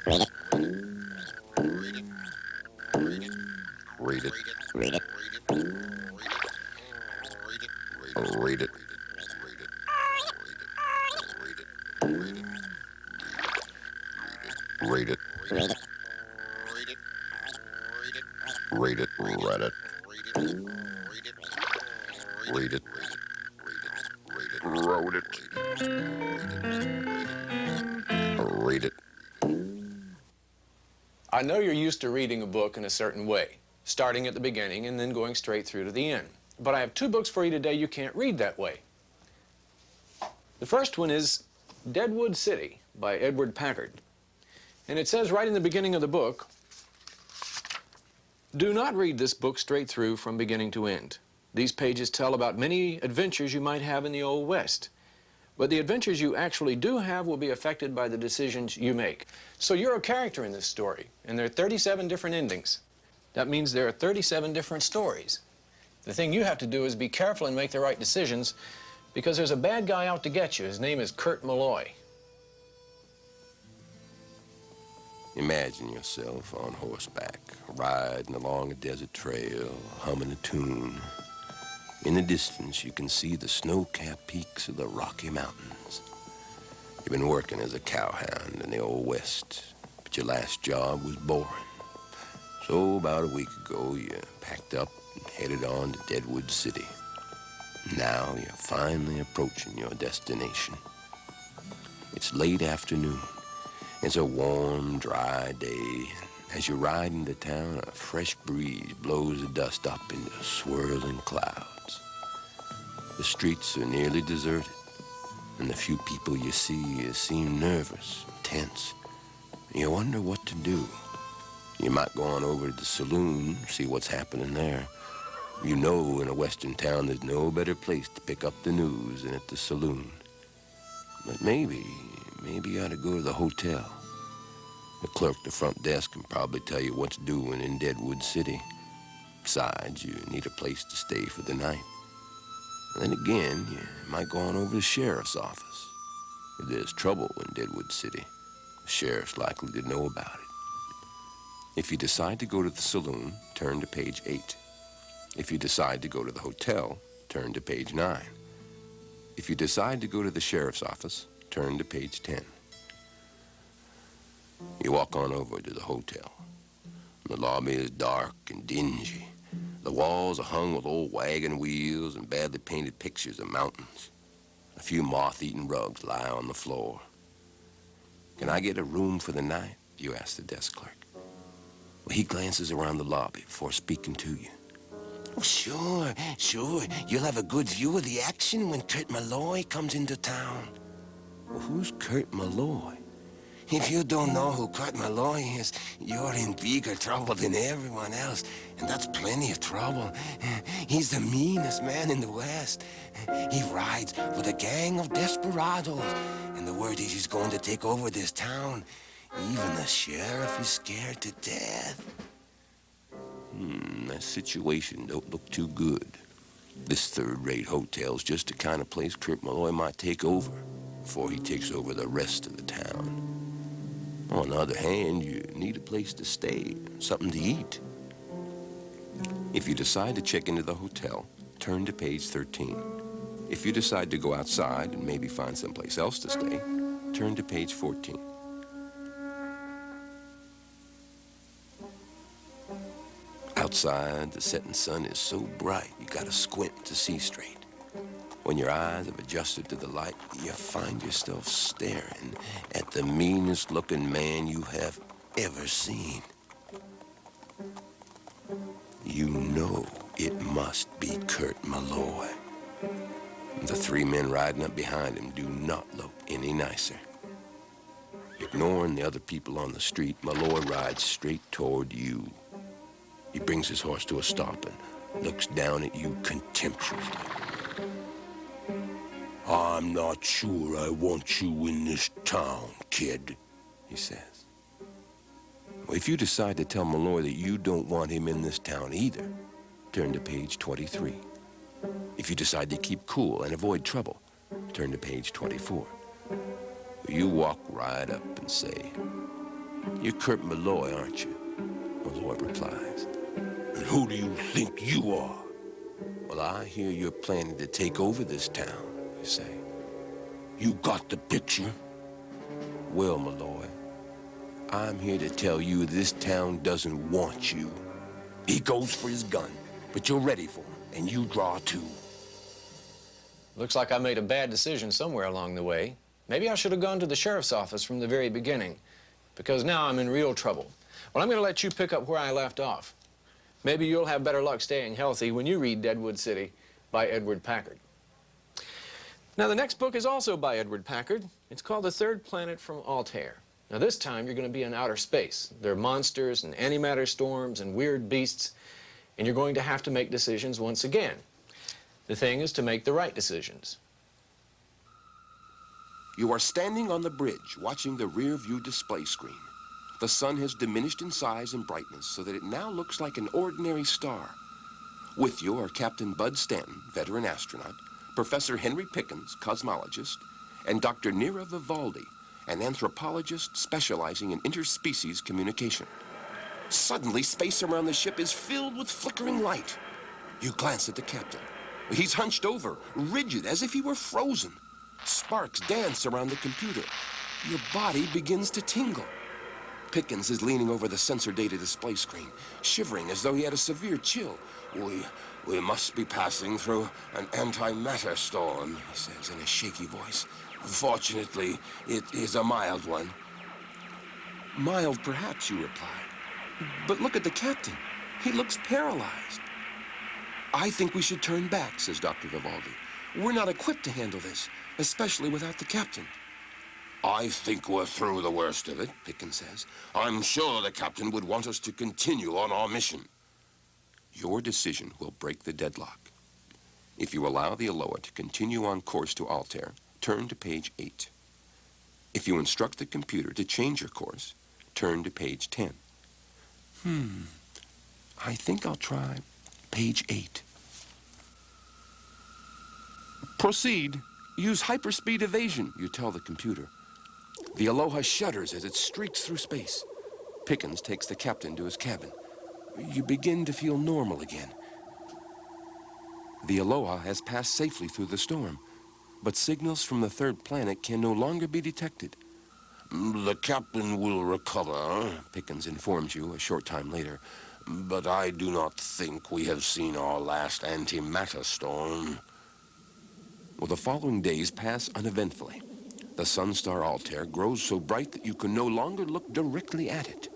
Read it. Read it. Read it. Read it. Read it. Read it. Read it. Read it. Read it. Wrote it. Read it. I know you're used to reading a book in a certain way, starting at the beginning and then going straight through to the end. But I have two books for you today you can't read that way. The first one is Deadwood City by Edward Packard. And it says right in the beginning of the book, do not read this book straight through from beginning to end. These pages tell about many adventures you might have in the Old West. But the adventures you actually do have will be affected by the decisions you make. So you're a character in this story, and there are 37 different endings. That means there are 37 different stories. The thing you have to do is be careful and make the right decisions, because there's a bad guy out to get you. His name is Kurt Malloy. Imagine yourself on horseback, riding along a desert trail, humming a tune. In the distance, you can see the snow-capped peaks of the Rocky Mountains. You've been working as a cowhound in the Old West, but your last job was boring. So about a week ago, you packed up and headed on to Deadwood City. Now you're finally approaching your destination. It's late afternoon. It's a warm, dry day. As you ride into town, a fresh breeze blows the dust up into swirling clouds. The streets are nearly deserted, and the few people you see seem nervous, tense. You wonder what to do. You might go on over to the saloon, see what's happening there. You know in a western town there's no better place to pick up the news than at the saloon. But maybe you ought to go to the hotel. The clerk at the front desk can probably tell you what's doing in Deadwood City. Besides, you need a place to stay for the night. And then again, you might go on over to the sheriff's office. If there's trouble in Deadwood City, the sheriff's likely to know about it. If you decide to go to the saloon, turn to page 8. If you decide to go to the hotel, turn to page 9. If you decide to go to the sheriff's office, turn to page 10. You walk on over to the hotel. The lobby is dark and dingy. The walls are hung with old wagon wheels and badly painted pictures of mountains. A few moth-eaten rugs lie on the floor. Can I get a room for the night? You ask the desk clerk. Well, he glances around the lobby before speaking to you. Oh, sure. You'll have a good view of the action when Kurt Malloy comes into town. Well, who's Kurt Malloy? If you don't know who Kurt Malloy is, you're in bigger trouble than everyone else, and that's plenty of trouble. He's the meanest man in the West. He rides with a gang of desperados, and the word is he's going to take over this town. Even the sheriff is scared to death. That situation don't look too good. This third-rate hotel's just the kind of place Kurt Malloy might take over before he takes over the rest of the town. On the other hand, you need a place to stay, something to eat. If you decide to check into the hotel, turn to page 13. If you decide to go outside and maybe find someplace else to stay, turn to page 14. Outside, the setting sun is so bright you gotta squint to see straight. When your eyes have adjusted to the light, you find yourself staring at the meanest-looking man you have ever seen. You know it must be Kurt Malloy. The three men riding up behind him do not look any nicer. Ignoring the other people on the street, Malloy rides straight toward you. He brings his horse to a stop and looks down at you contemptuously. I'm not sure I want you in this town, kid, he says. Well, if you decide to tell Malloy that you don't want him in this town either, turn to page 23. If you decide to keep cool and avoid trouble, turn to page 24. You walk right up and say, You're Kurt Malloy, aren't you? Malloy replies. And who do you think you are? Well, I hear you're planning to take over this town, you say. You got the picture? Well, Malloy, I'm here to tell you this town doesn't want you. He goes for his gun, but you're ready for him, and you draw too. Looks like I made a bad decision somewhere along the way. Maybe I should have gone to the sheriff's office from the very beginning, because now I'm in real trouble. Well, I'm going to let you pick up where I left off. Maybe you'll have better luck staying healthy when you read Deadwood City by Edward Packard. Now, the next book is also by Edward Packard. It's called The Third Planet from Altair. Now, this time you're going to be in outer space. There are monsters and antimatter storms and weird beasts, and you're going to have to make decisions once again. The thing is to make the right decisions. You are standing on the bridge, watching the rear-view display screen. The sun has diminished in size and brightness so that it now looks like an ordinary star. With you are Captain Bud Stanton, veteran astronaut, Professor Henry Pickens, cosmologist, and Dr. Nira Vivaldi, an anthropologist specializing in interspecies communication. Suddenly, space around the ship is filled with flickering light. You glance at the captain. He's hunched over, rigid, as if he were frozen. Sparks dance around the computer. Your body begins to tingle. Pickens is leaning over the sensor data display screen, shivering as though he had a severe chill. We must be passing through an antimatter storm, he says in a shaky voice. Fortunately, it is a mild one. Mild, perhaps, you reply. But look at the captain. He looks paralyzed. I think we should turn back, says Dr. Vivaldi. We're not equipped to handle this, especially without the captain. I think we're through the worst of it, Pickens says. I'm sure the captain would want us to continue on our mission. Your decision will break the deadlock. If you allow the Aloha to continue on course to Altair, turn to page 8. If you instruct the computer to change your course, turn to page 10. I think I'll try page 8. Proceed. Use hyperspeed evasion, you tell the computer. The Aloha shudders as it streaks through space. Pickens takes the captain to his cabin. You begin to feel normal again. The Aloha has passed safely through the storm, but signals from the third planet can no longer be detected. The captain will recover, Pickens informs you a short time later, but I do not think we have seen our last antimatter storm. Well, the following days pass uneventfully. The sun-star Altair grows so bright that you can no longer look directly at it.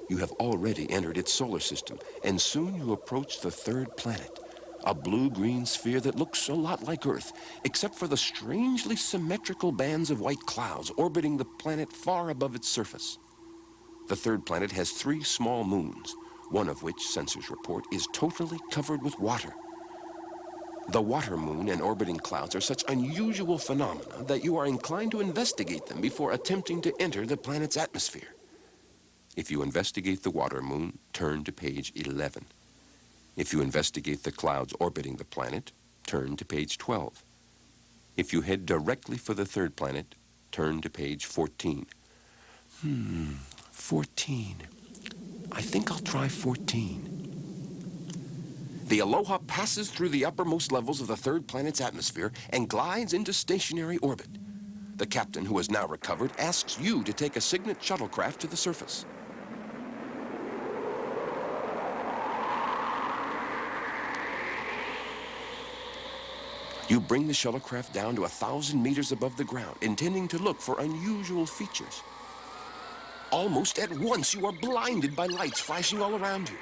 You have already entered its solar system, and soon you approach the third planet, a blue-green sphere that looks a lot like Earth, except for the strangely symmetrical bands of white clouds orbiting the planet far above its surface. The third planet has 3 small moons, one of which, sensors report, is totally covered with water. The water moon and orbiting clouds are such unusual phenomena that you are inclined to investigate them before attempting to enter the planet's atmosphere. If you investigate the water moon, turn to page 11. If you investigate the clouds orbiting the planet, turn to page 12. If you head directly for the third planet, turn to page 14. 14. I think I'll try 14. The Aloha passes through the uppermost levels of the third planet's atmosphere and glides into stationary orbit. The captain, who has now recovered, asks you to take a Signet shuttlecraft to the surface. You bring the shuttlecraft down to 1,000 meters above the ground, intending to look for unusual features. Almost at once, you are blinded by lights flashing all around you.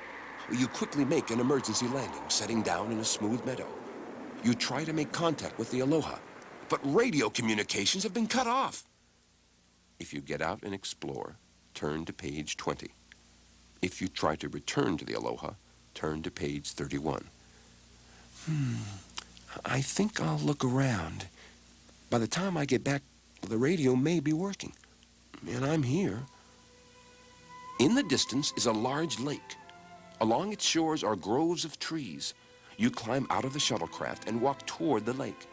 You quickly make an emergency landing, setting down in a smooth meadow. You try to make contact with the Aloha, but radio communications have been cut off. If you get out and explore, turn to page 20. If you try to return to the Aloha, turn to page 31. I think I'll look around. By the time I get back, the radio may be working. And I'm here. In the distance is a large lake. Along its shores are groves of trees. You climb out of the shuttlecraft and walk toward the lake.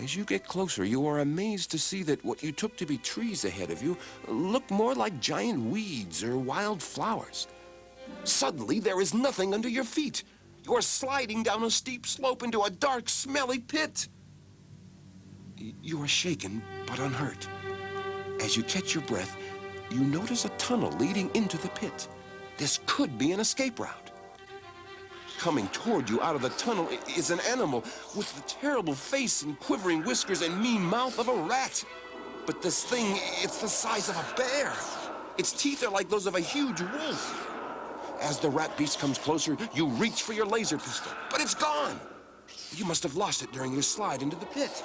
As you get closer, you are amazed to see that what you took to be trees ahead of you look more like giant weeds or wild flowers. Suddenly, there is nothing under your feet. You are sliding down a steep slope into a dark, smelly pit. You are shaken, but unhurt. As you catch your breath, you notice a tunnel leading into the pit. This could be an escape route. Coming toward you out of the tunnel is an animal with the terrible face and quivering whiskers and mean mouth of a rat. But this thing, it's the size of a bear. Its teeth are like those of a huge wolf. As the rat beast comes closer, you reach for your laser pistol, but it's gone. You must have lost it during your slide into the pit.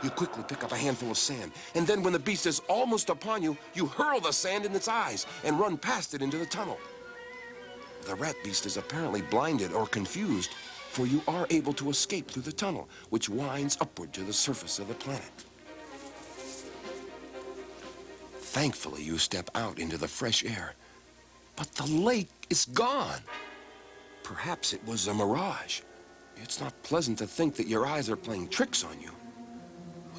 You quickly pick up a handful of sand, and then when the beast is almost upon you, you hurl the sand in its eyes and run past it into the tunnel. The rat beast is apparently blinded or confused, for you are able to escape through the tunnel, which winds upward to the surface of the planet. Thankfully, you step out into the fresh air, but the lake is gone. Perhaps it was a mirage. It's not pleasant to think that your eyes are playing tricks on you.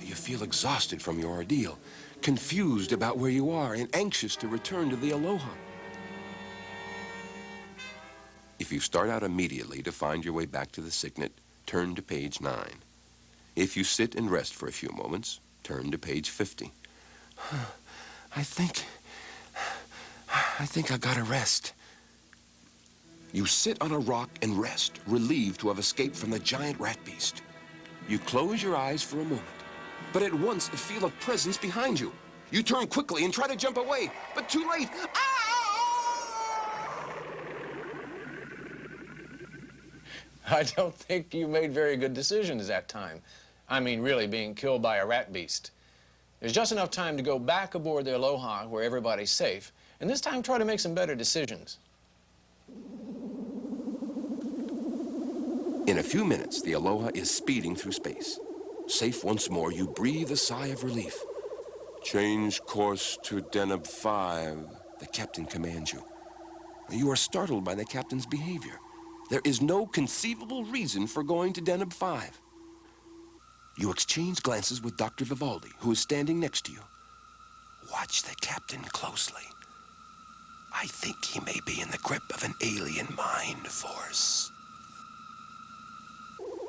You feel exhausted from your ordeal, confused about where you are, and anxious to return to the Aloha. If you start out immediately to find your way back to the Signet, turn to page 9. If you sit and rest for a few moments, turn to page 50. I think I gotta rest. You sit on a rock and rest, relieved to have escaped from the giant rat beast. You close your eyes for a moment, but at once feel a presence behind you. You turn quickly and try to jump away, but too late. I don't think you made very good decisions that time. I mean, really being killed by a rat beast. There's just enough time to go back aboard the Aloha where everybody's safe, and this time try to make some better decisions. In a few minutes, the Aloha is speeding through space. Safe once more, you breathe a sigh of relief. Change course to Deneb 5, the captain commands you. You are startled by the captain's behavior. There is no conceivable reason for going to Deneb 5. You exchange glances with Dr. Vivaldi, who is standing next to you. Watch the captain closely. I think he may be in the grip of an alien mind force.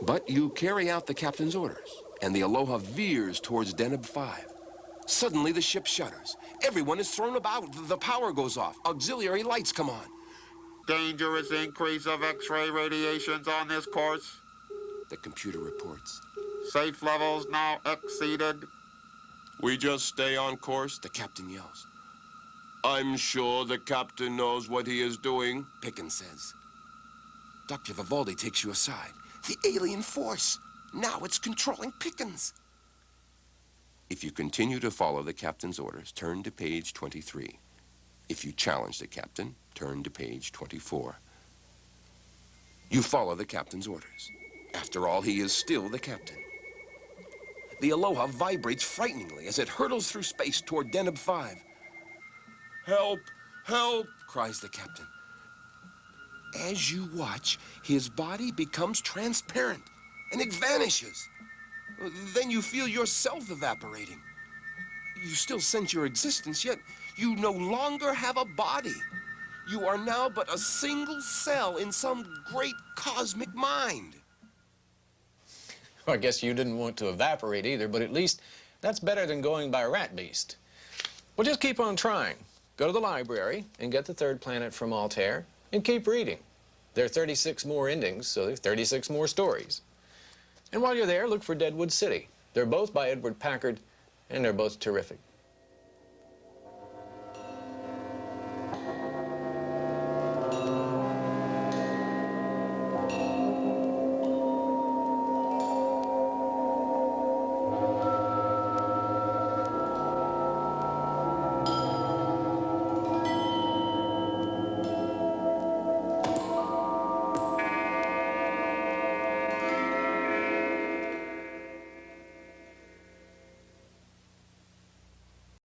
But you carry out the captain's orders, and the Aloha veers towards Deneb 5. Suddenly, the ship shudders. Everyone is thrown about. The power goes off. Auxiliary lights come on. Dangerous increase of X-ray radiations on this course. The computer reports. Safe levels now exceeded. We just stay on course, the captain yells. I'm sure the captain knows what he is doing, Pickens says. Dr. Vivaldi takes you aside. The alien force. Now it's controlling Pickens. If you continue to follow the captain's orders, turn to page 23. If you challenge the captain, turn to page 24. You follow the captain's orders. After all, he is still the captain. The Aloha vibrates frighteningly as it hurtles through space toward Deneb 5. Help! Help! Cries the captain. As you watch, his body becomes transparent, and it vanishes. Then you feel yourself evaporating. You still sense your existence, yet you no longer have a body. You are now but a single cell in some great cosmic mind. Well, I guess you didn't want to evaporate either, but at least that's better than going by a rat beast. Well, just keep on trying. Go to the library and get the third planet from Altair and keep reading. There are 36 more endings, so there's 36 more stories. And while you're there, look for Deadwood City. They're both by Edward Packard, and they're both terrific.